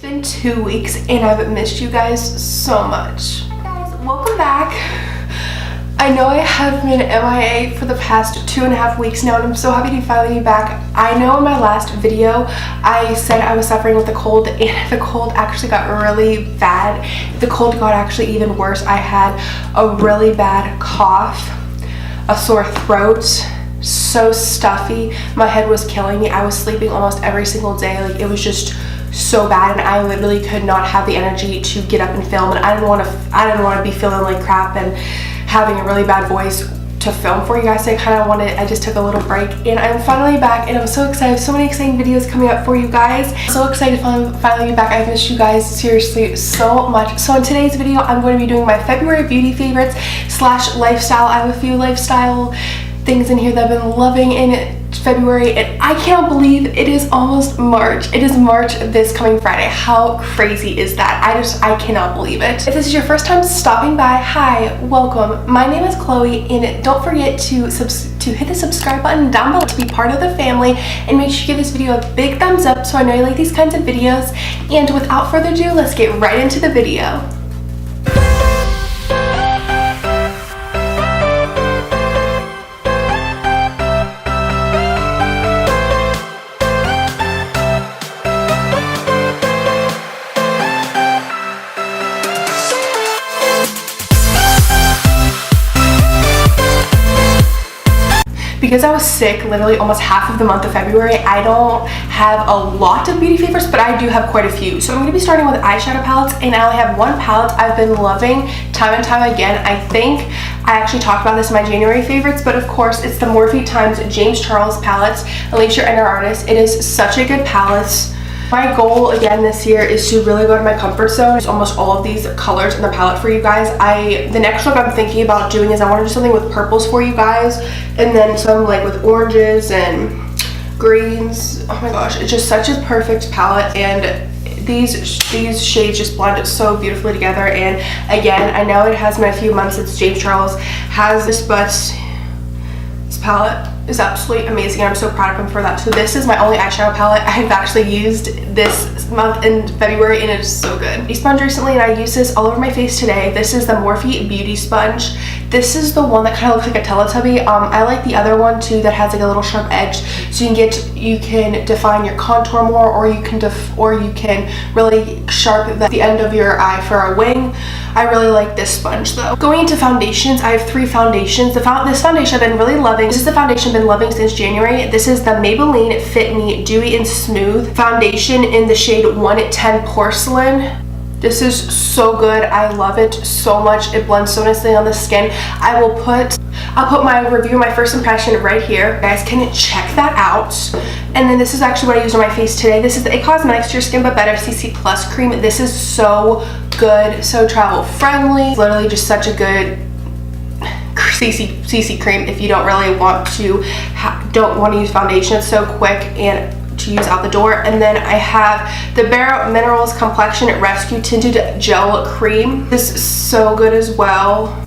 been 2 weeks and I've missed you guys so much. Hi guys, welcome back. I know I have been MIA for the past 2.5 weeks now, and I'm so happy to finally be back. I know in my last video I said I was suffering with a cold, and the cold actually got really bad. The cold got actually even worse. I had a really bad cough, a sore throat, so stuffy. My head was killing me. I was sleeping almost every single day. Like, it was just so bad, and I literally could not have the energy to get up and film, and I didn't want to be feeling like crap and having a really bad voice to film for you guys. So I just took a little break, and I'm finally back, and I'm so excited. So many exciting videos coming up for you guys. I'm so excited to finally be back. I've missed you guys seriously so much. So in today's video, I'm going to be doing my February beauty favorites / lifestyle. I have a few lifestyle things in here that I've been loving in February, and I cannot believe it is almost March. It is March this coming Friday. How crazy is that? I cannot believe it. If this is your first time stopping by, hi, welcome. My name is Chloe, and don't forget to hit the subscribe button down below to be part of the family, and make sure you give this video a big thumbs up so I know you like these kinds of videos. And without further ado, let's get right into the video. Because I was sick literally almost half of the month of February, I don't have a lot of beauty favorites, but I do have quite a few. So I'm going to be starting with eyeshadow palettes, and I only have one palette I've been loving time and time again. I think I actually talked about this in my January favorites, but of course it's the Morphe x James Charles palette, Unleash Your Inner Artist. It is such a good palette. My goal again this year is to really go to my comfort zone. There's almost all of these colors in the palette for you guys. The next look I'm thinking about doing is I want to do something with purples for you guys, and then some like with oranges and greens. Oh my gosh, it's just such a perfect palette, and these shades just blend so beautifully together. And again, I know it has been a few months since James Charles has this, but this palette is absolutely amazing. I'm so proud of him for that. So this is my only eyeshadow palette I've actually used this month in February, and it is so good. I sponge recently, and I use this all over my face today. This is the Morphe Beauty Sponge. This is the one that kind of looks like a Teletubby. I like the other one too that has like a little sharp edge, so you can define your contour more, or you can really sharpen the end of your eye for a wing. I really like this sponge though. Going into foundations, I have 3 foundations. This foundation I've been really loving. This is the foundation I've been loving since January. This is the Maybelline Fit Me Dewy and Smooth foundation in the shade 110 Porcelain. This is so good. I love it so much. It blends so nicely on the skin. I'll put my review, my first impression right here. You guys can check that out. And then this is actually what I used on my face today. This is the Cosmetics to Your Skin But Better CC Plus cream. This is so good, so travel friendly. Literally just such a good CC cream if you don't really want to use foundation. It's so quick and to use out the door. And then I have the Bare Minerals Complexion Rescue Tinted Gel Cream. This is so good as well.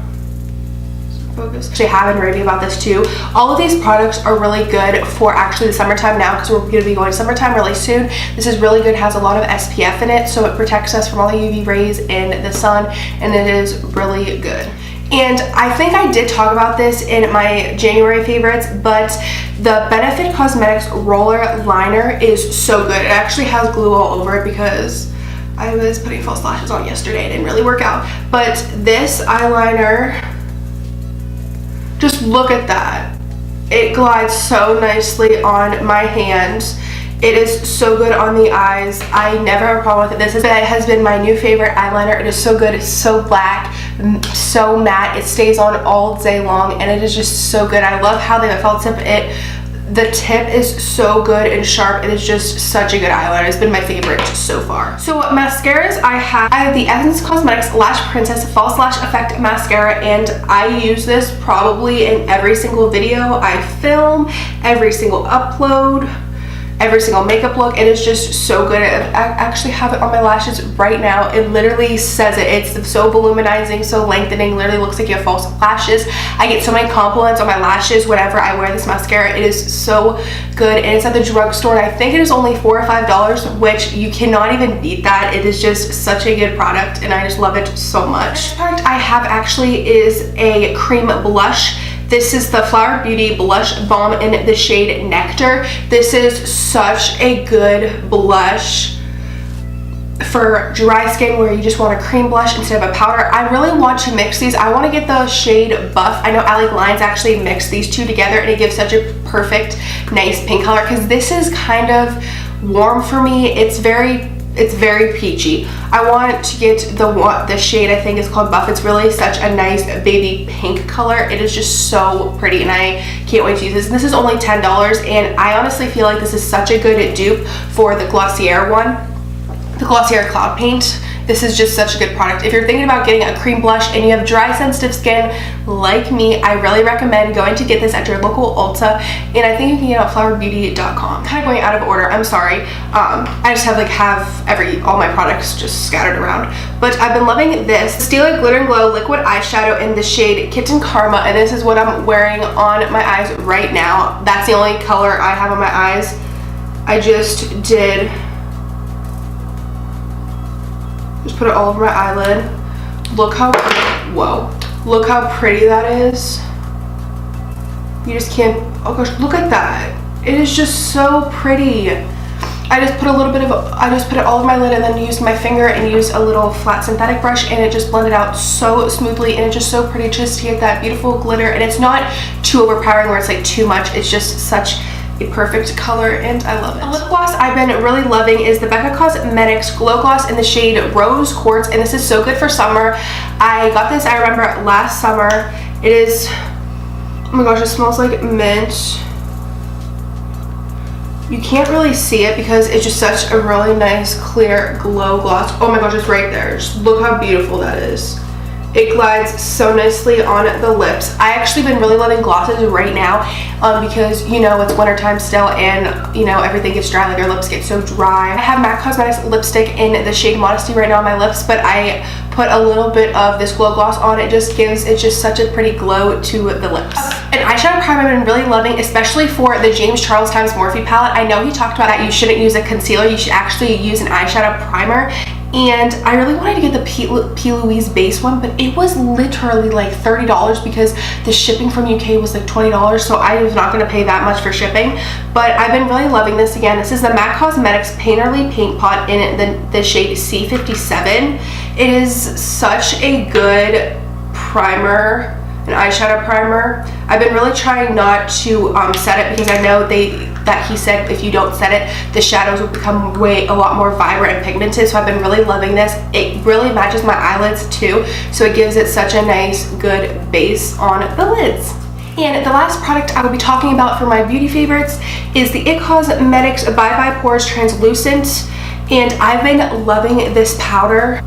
Focus. Actually, I have been raving about this too. All of these products are really good for actually the summertime now, because we're going to be going summertime really soon. This is really good. It has a lot of SPF in it, so it protects us from all the UV rays in the sun, and it is really good. And I think I did talk about this in my January favorites, but the Benefit Cosmetics Roller Liner is so good. It actually has glue all over it because I was putting false lashes on yesterday. It didn't really work out. But this eyeliner, just look at that. It glides so nicely on my hands. It is so good on the eyes. I never have a problem with it. This has been my new favorite eyeliner. It is so good. It's so black, so matte. It stays on all day long, and it is just so good. I love how they have felt tip. The tip is so good and sharp. It is just such a good eyeliner. It's been my favorite so far. So mascaras, I have the Essence Cosmetics Lash Princess False Lash Effect Mascara, and I use this probably in every single video I film, every single upload. every single makeup look. It is just so good. I actually have it on my lashes right now. It literally says it. It's so voluminizing, so lengthening, literally looks like you have false lashes. I get so many compliments on my lashes whenever I wear this mascara. It is so good, and it's at the drugstore, and I think it is only $4 or $5, which you cannot even beat that. It is just such a good product, and I just love it so much. The product I have actually is a cream blush. This is the Flower Beauty Blush Balm in the shade Nectar. This is such a good blush for dry skin where you just want a cream blush instead of a powder. I really want to mix these. I want to get the shade Buff. I know Ally Glines actually mix these two together, and it gives such a perfect, nice pink color, because this is kind of warm for me. It's very peachy. I want to get the shade, I think is called Buff. It's really such a nice baby pink color. It is just so pretty, and I can't wait to use this. This is only $10, and I honestly feel like this is such a good dupe for the Glossier one, the Glossier Cloud Paint. This is just such a good product. If you're thinking about getting a cream blush and you have dry, sensitive skin like me, I really recommend going to get this at your local Ulta, and I think you can get it at flowerbeauty.com. Kind of going out of order, I'm sorry. I just have all my products just scattered around. But I've been loving this Stila Glitter and Glow Liquid Eyeshadow in the shade Kitten Karma, and this is what I'm wearing on my eyes right now. That's the only color I have on my eyes. I just put it all over my eyelid. Look how pretty that is. You just can't, oh gosh, look at that. It is just so pretty. I just put it all over my lid, and then used my finger and used a little flat synthetic brush, and it just blended out so smoothly, and it's just so pretty just to get that beautiful glitter, and it's not too overpowering where it's like too much. It's just such a perfect color, and I love it. A lip gloss I've been really loving is the Becca Cosmetics Glow Gloss in the shade Rose Quartz, and this is so good for summer. I got this, I remember, last summer. It is, oh my gosh, it smells like mint. You can't really see it because it's just such a really nice clear glow gloss. Oh my gosh, it's right there. Just look how beautiful that is. It glides so nicely on the lips. I actually been really loving glosses right now because, you know, it's wintertime still, and, you know, everything gets dry, like your lips get so dry. I have MAC Cosmetics lipstick in the shade Modesty right now on my lips, but I put a little bit of this glow gloss on. It's just such a pretty glow to the lips. An eyeshadow primer I've been really loving, especially for the James Charles Times Morphe palette. I know he talked about that you shouldn't use a concealer, you should actually use an eyeshadow primer. And I really wanted to get the P. Louise base one, but it was literally like $30 because the shipping from UK was like $20, so I was not going to pay that much for shipping. But I've been really loving this again. This is the MAC Cosmetics Painterly Paint Pot in the shade C57. It is such a good primer, an eyeshadow primer. I've been really trying not to set it because I know that he said if you don't set it, the shadows will become a lot more vibrant and pigmented. So I've been really loving this. It really matches my eyelids too, so it gives it such a nice, good base on the lids. And the last product I will be talking about for my beauty favorites is the IT Cosmetics Bye Bye Pores Translucent, and I've been loving this powder.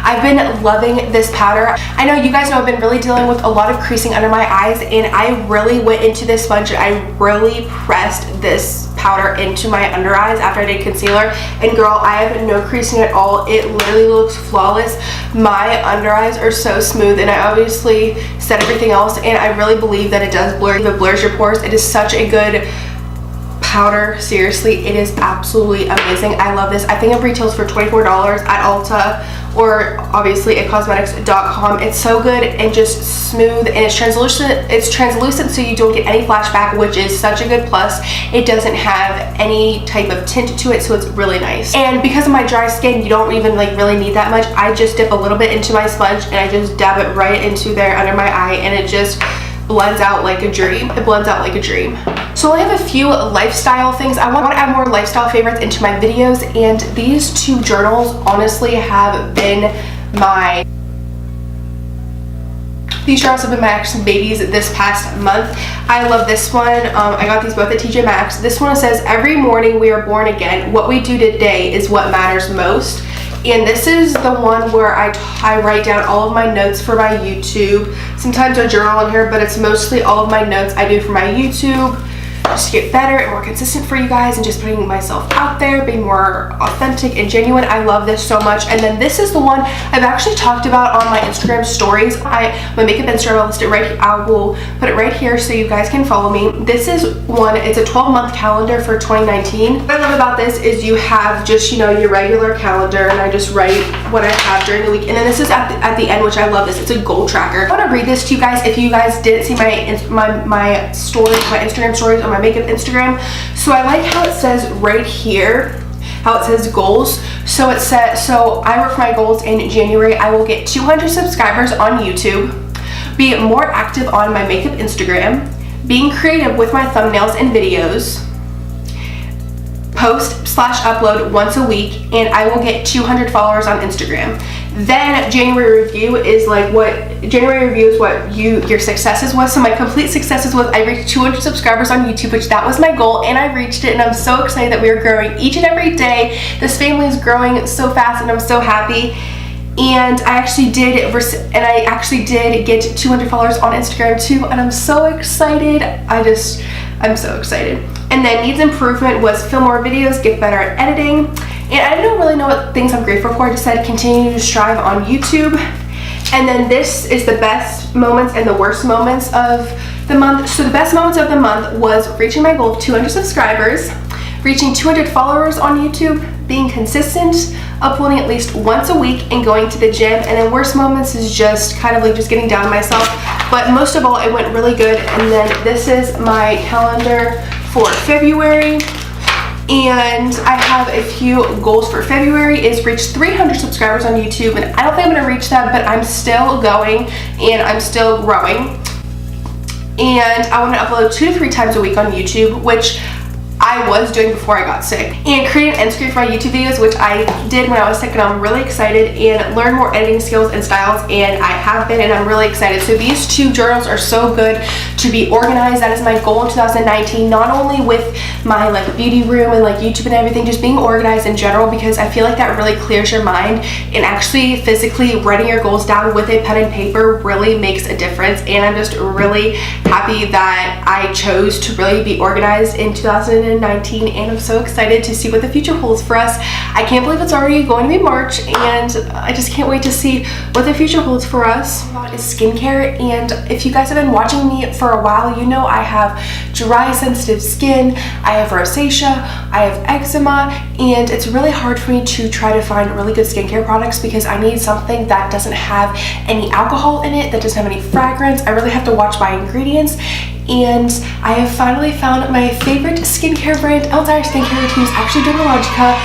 I've been loving this powder. I know you guys know I've been really dealing with a lot of creasing under my eyes, and I really went into this sponge and I really pressed this powder into my under eyes after I did concealer, and girl, I have no creasing at all. It literally looks flawless. My under eyes are so smooth, and I obviously said everything else, and I really believe that it does blur. It blurs your pores. It is such a good powder. Seriously, it is absolutely amazing. I love this. I think it retails for $24 at Ulta, or obviously at cosmetics.com. It's so good and just smooth, and it's translucent. It's translucent, so you don't get any flashback, which is such a good plus. It doesn't have any type of tint to it, so it's really nice. And because of my dry skin, you don't even like really need that much. I just dip a little bit into my sponge and I just dab it right into there under my eye, and it just blends out like a dream. It blends out like a dream. So I have a few lifestyle things. I want to add more lifestyle favorites into my videos, and these two journals honestly have been my actual babies this past month. I love this one. I got these both at TJ Maxx. This one says, "Every morning we are born again. What we do today is what matters most." And this is the one where I write down all of my notes for my YouTube. Sometimes I journal in here, but it's mostly all of my notes I do for my YouTube. just to get better and more consistent for you guys, and just putting myself out there, being more authentic and genuine. I love this so much. And then this is the one I've actually talked about on my Instagram stories. My makeup Instagram, I'll list it right here. I will put it right here so you guys can follow me. This is one, it's a 12-month calendar for 2019. What I love about this is you have just, you know, your regular calendar, and I just write what I have during the week. And then this is at the end, which I love this. It's a goal tracker. I want to read this to you guys if you guys didn't see my stories, my Instagram stories on my makeup Instagram. So I like how it says right here, how it says goals. So it says, so I work for my goals in January. I will get 200 subscribers on YouTube, be more active on my makeup Instagram, being creative with my thumbnails and videos, post/upload once a week, and I will get 200 followers on Instagram. Then January review is like what your successes was. So my complete successes was I reached 200 subscribers on YouTube, which that was my goal, and I reached it, and I'm so excited that we are growing each and every day. This family is growing so fast, and I'm so happy. And I actually did get 200 followers on Instagram too, and I'm so excited. I'm so excited. And then needs improvement was film more videos, get better at editing. And I don't really know what things I'm grateful for. I just said continue to strive on YouTube. And then this is the best moments and the worst moments of the month. So the best moments of the month was reaching my goal of 200 subscribers, reaching 200 followers on YouTube, being consistent, uploading at least once a week, and going to the gym. And then worst moments is just kind of like just getting down on myself. But most of all, it went really good. And then this is my calendar for February. And I have a few goals for February is reach 300 subscribers on YouTube, and I don't think I'm gonna reach that, but I'm still going and I'm still growing. And I want to upload 2 to 3 times a week on YouTube, which I was doing before I got sick, and create an end screen for my YouTube videos, which I did when I was sick, and I'm really excited, and learn more editing skills and styles, and I have been, and I'm really excited. So these 2 journals are so good to be organized. That is my goal in 2019, not only with my like beauty room and like YouTube and everything, just being organized in general, because I feel like that really clears your mind, and actually physically writing your goals down with a pen and paper really makes a difference. And I'm just really happy that I chose to really be organized in 2019, and I'm so excited to see what the future holds for us. I can't believe it's already going to be March, and I just can't wait to see what the future holds for us. Is skincare, and if you guys have been watching me for a while, you know I have dry, sensitive skin, I have rosacea, I have eczema, and it's really hard for me to try to find really good skincare products because I need something that doesn't have any alcohol in it, that doesn't have any fragrance. I really have to watch my ingredients. And I have finally found my favorite skincare brand outside of skincare routines, actually Dermalogica.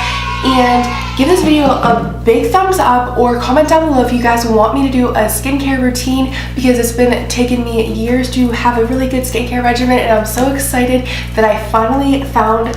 And give this video a big thumbs up, or comment down below if you guys want me to do a skincare routine, because it's been taking me years to have a really good skincare regimen, and I'm so excited that I finally found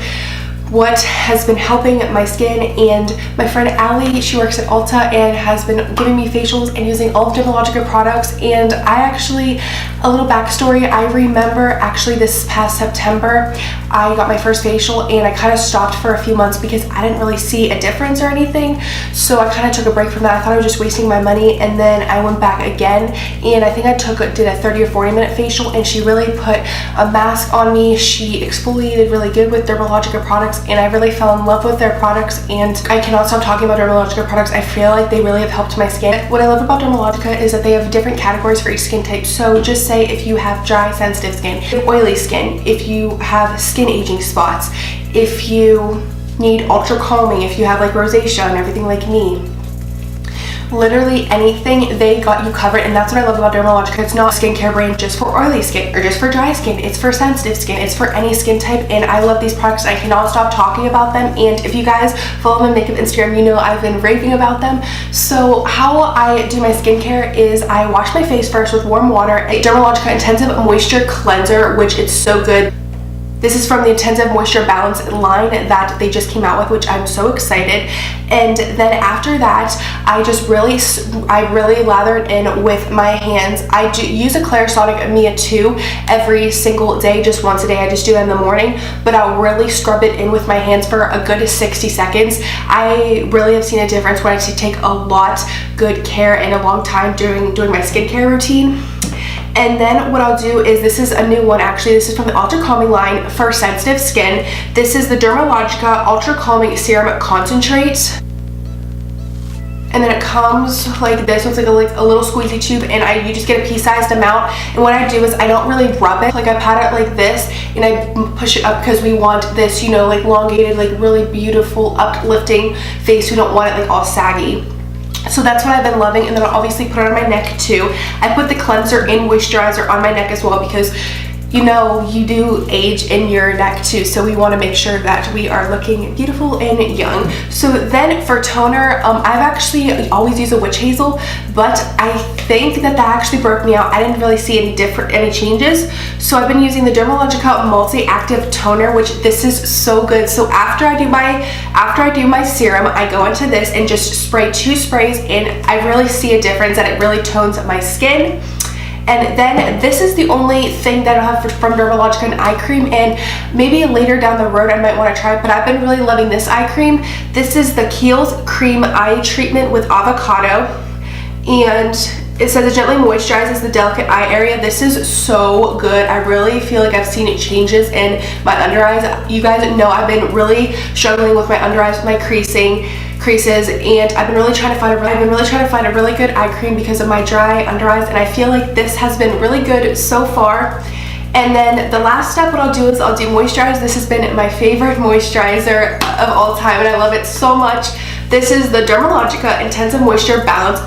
what has been helping my skin. And my friend Allie, she works at Ulta and has been giving me facials and using all of Dermalogica products. And I actually, a little backstory, I remember actually this past September I got my first facial, and I kind of stopped for a few months because I didn't really see a difference or anything, so I kind of took a break from that. I thought I was just wasting my money, and then I went back again, and I think I did a 30 or 40 minute facial, and she really put a mask on me. She exfoliated really good with Dermalogica products, and I really fell in love with their products, and I cannot stop talking about Dermalogica products. I feel like they really have helped my skin. What I love about Dermalogica is that they have different categories for each skin type. So just say if you have dry, sensitive skin, oily skin, if you have skin aging spots, if you need ultra calming, if you have like rosacea and everything like me, literally anything, they got you covered. And that's what I love about Dermalogica. It's not a skincare brand just for oily skin or just for dry skin. It's for sensitive skin. It's for any skin type, and I love these products. I cannot stop talking about them, and if you guys follow my makeup Instagram, you know I've been raving about them. So how I do my skincare is I wash my face first with warm water, a Dermalogica Intensive Moisture Cleanser, which is so good. This is from the Intensive Moisture Balance line that they just came out with, which I'm so excited. And then after that, I really lather it in with my hands. I use a Clarisonic Mia 2 every single day, just once a day. I just do that in the morning, but I'll really scrub it in with my hands for a good 60 seconds. I really have seen a difference when I take a lot good care and a long time doing my skincare routine. And then what I'll do is, this is a new one actually, this is from the Ultra Calming line for sensitive skin. This is the Dermalogica Ultra Calming Serum Concentrate. And then it comes like this. It's like a little squeezy tube, and you just get a pea-sized amount. And what I do is I don't really rub it. Like I pat it like this, and I push it up because we want this, you know, like elongated, like really beautiful, uplifting face. We don't want it like all saggy. So that's what I've been loving. And then I'll obviously put it on my neck too. I put the cleanser and moisturizer on my neck as well because, you know, you do age in your neck too, so we want to make sure that we are looking beautiful and young. So then for toner, I've actually always used a witch hazel, but I think that actually broke me out. I didn't really see any changes, so I've been using the Dermalogica Multi-Active Toner, which this is so good. So after I do my serum, I go into this and just spray 2 sprays, and I really see a difference, that it really tones my skin. And then this is the only thing that I have from Dermalogica, an eye cream, and maybe later down the road I might want to try it, but I've been really loving this eye cream. This is the Kiehl's Cream Eye Treatment with Avocado, and it says it gently moisturizes the delicate eye area. This is so good. I really feel like I've seen changes in my under eyes. You guys know I've been really struggling with my under eyes, with my creases, and I've been really trying to find a really good eye cream because of my dry under eyes, and I feel like this has been really good so far. And then the last step, what I'll do is I'll do moisturizer. This has been my favorite moisturizer of all time, and I love it so much. This is the Dermalogica Intensive Moisture Balance.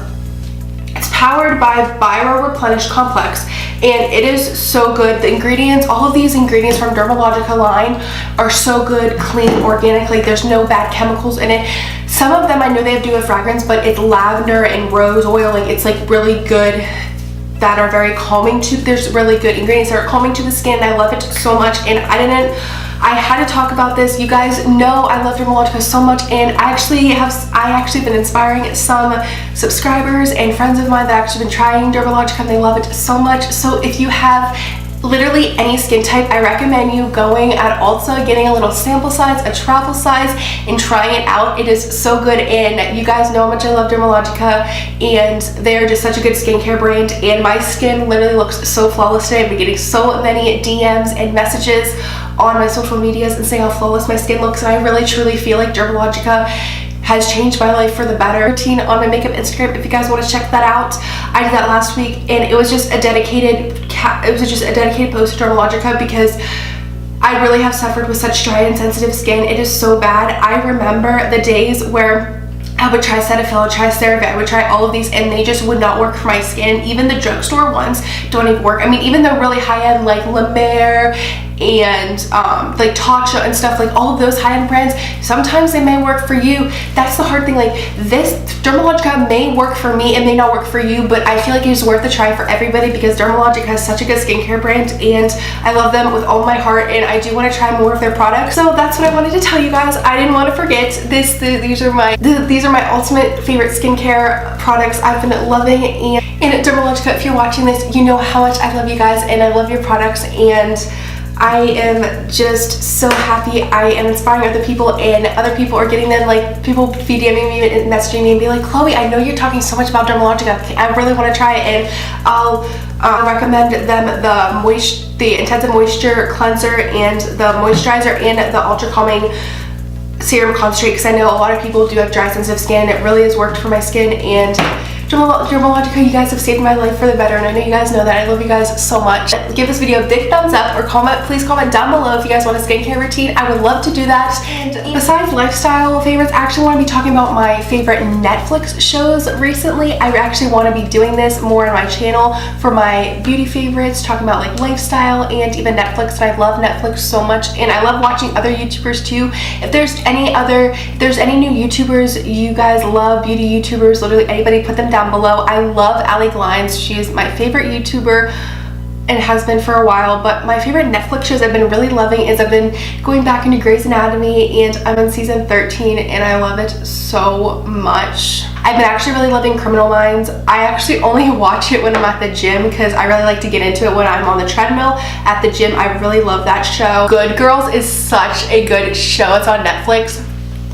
It's powered by Bio Replenish Complex, and it is so good. The ingredients, all of these ingredients from Dermalogica line are so good, clean, organic. Like there's no bad chemicals in it. Some of them I know they have to do with fragrance, but it's lavender and rose oil. Like it's like really good, that are very calming to, there's really good ingredients that are calming to the skin. I love it so much, and I had to talk about this. You guys know I love Dermalogica so much, and I actually been inspiring some subscribers and friends of mine that actually been trying Dermalogica, and they love it so much. So if you have literally any skin type, I recommend you going at Ulta, getting a little sample size, a travel size, and trying it out. It is so good, and you guys know how much I love Dermalogica, and they're just such a good skincare brand, and my skin literally looks so flawless today. I've been getting so many DMs and messages on my social medias and saying how flawless my skin looks, and I really truly feel like Dermalogica has changed my life for the better. Routine on my makeup Instagram, if you guys want to check that out. I did that last week, and it was just a dedicated post to Dermalogica because I really have suffered with such dry and sensitive skin. It is so bad. I remember the days where I would try Cetaphil, try CeraVe, I would try all of these, and they just would not work for my skin. Even the drugstore ones don't even work. I mean, even the really high-end like La Mer and like Tatcha and stuff, like all of those high-end brands, sometimes they may work for you. That's the hard thing. Like this Dermalogica may work for me, it may not work for you, but I feel like it's worth a try for everybody because Dermalogica has such a good skincare brand, and I love them with all my heart, and I do want to try more of their products. So that's what I wanted to tell you guys. I didn't want to forget this. These are my ultimate favorite skincare products I've been loving, and Dermalogica, if you're watching this, you know how much I love you guys and I love your products, and I am just so happy. I am inspiring other people, and other people are getting them. Like people be DMing me and messaging me and be like, Chloe, I know you're talking so much about Dermalogica. I really want to try it, and I'll recommend them the Intensive Moisture Cleanser and the Moisturizer and the Ultra Calming Serum Concentrate, because I know a lot of people do have dry, sensitive skin. It really has worked for my skin, and Dermalogica, you guys have saved my life for the better, and I know you guys know that. I love you guys so much. Give this video a big thumbs up, or please comment down below if you guys want a skincare routine. I would love to do that. And besides lifestyle favorites, I actually want to be talking about my favorite Netflix shows recently. I actually want to be doing this more on my channel for my beauty favorites, talking about like lifestyle and even Netflix, and I love Netflix so much, and I love watching other YouTubers too. If there's any new YouTubers you guys love, beauty YouTubers, literally anybody, put them down below. I love Ali Glines. She is my favorite YouTuber and has been for a while, but my favorite Netflix shows I've been really loving is I've been going back into Grey's Anatomy, and I'm on season 13, and I love it so much. I've been actually really loving Criminal Minds. I actually only watch it when I'm at the gym because I really like to get into it when I'm on the treadmill at the gym. I really love that show. Good Girls is such a good show. It's on Netflix.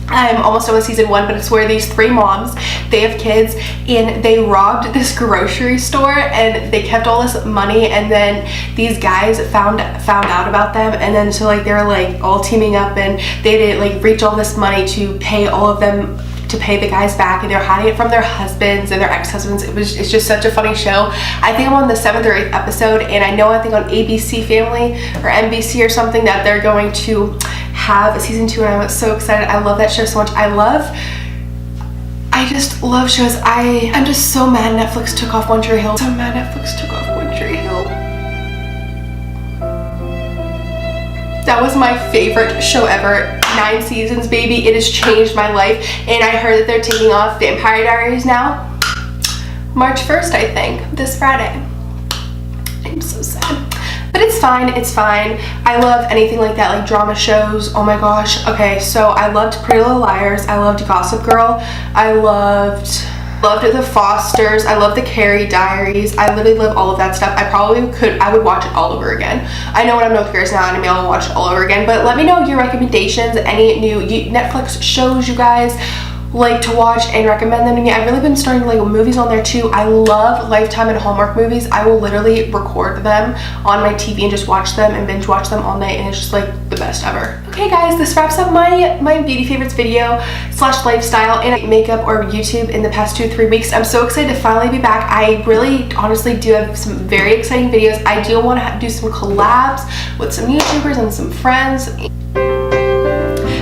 I'm almost done with season 1, but it's where these 3 moms, they have kids, and they robbed this grocery store, and they kept all this money, and then these guys found out about them, and then so like they were like all teaming up, and they did like reach all this money to pay all of them, to pay the guys back, and they're hiding it from their husbands and their ex-husbands. It's just such a funny show. I think I'm on the 7th or 8th episode, and I know, I think on ABC Family or NBC or something, that they're going to have a season 2, and I'm so excited. I love that show so much. I just love shows. I'm just so mad Netflix took off One Tree Hill. So mad Netflix took off One Tree Hill. That was my favorite show ever. 9 seasons, baby. It has changed my life. And I heard that they're taking off Vampire Diaries now. March 1st, I think. This Friday. I'm so sad. But it's fine, it's fine. I love anything like that, like drama shows. Oh my gosh. Okay, so I loved Pretty Little Liars. I loved Gossip Girl. I loved The Fosters. I love the Carrie Diaries. I literally love all of that stuff. I would watch it all over again. I know when I'm North Korea's now anime, I'll watch it all over again. But let me know your recommendations, any new Netflix shows you guys like to watch, and recommend them to me. I've really been starting to like movies on there too. I love Lifetime and Hallmark movies. I will literally record them on my TV and just watch them and binge watch them all night, and it's just like the best ever. Okay guys, this wraps up my beauty favorites video / lifestyle and makeup or YouTube in the past 2-3 weeks. I'm so excited to finally be back. I really honestly do have some very exciting videos. I do want to do some collabs with some YouTubers and some friends.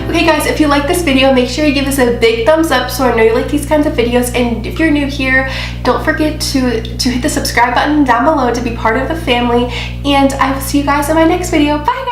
Okay guys, if you like this video, make sure you give us a big thumbs up so I know you like these kinds of videos. And if you're new here, don't forget to hit the subscribe button down below to be part of the family. And I will see you guys in my next video. Bye guys!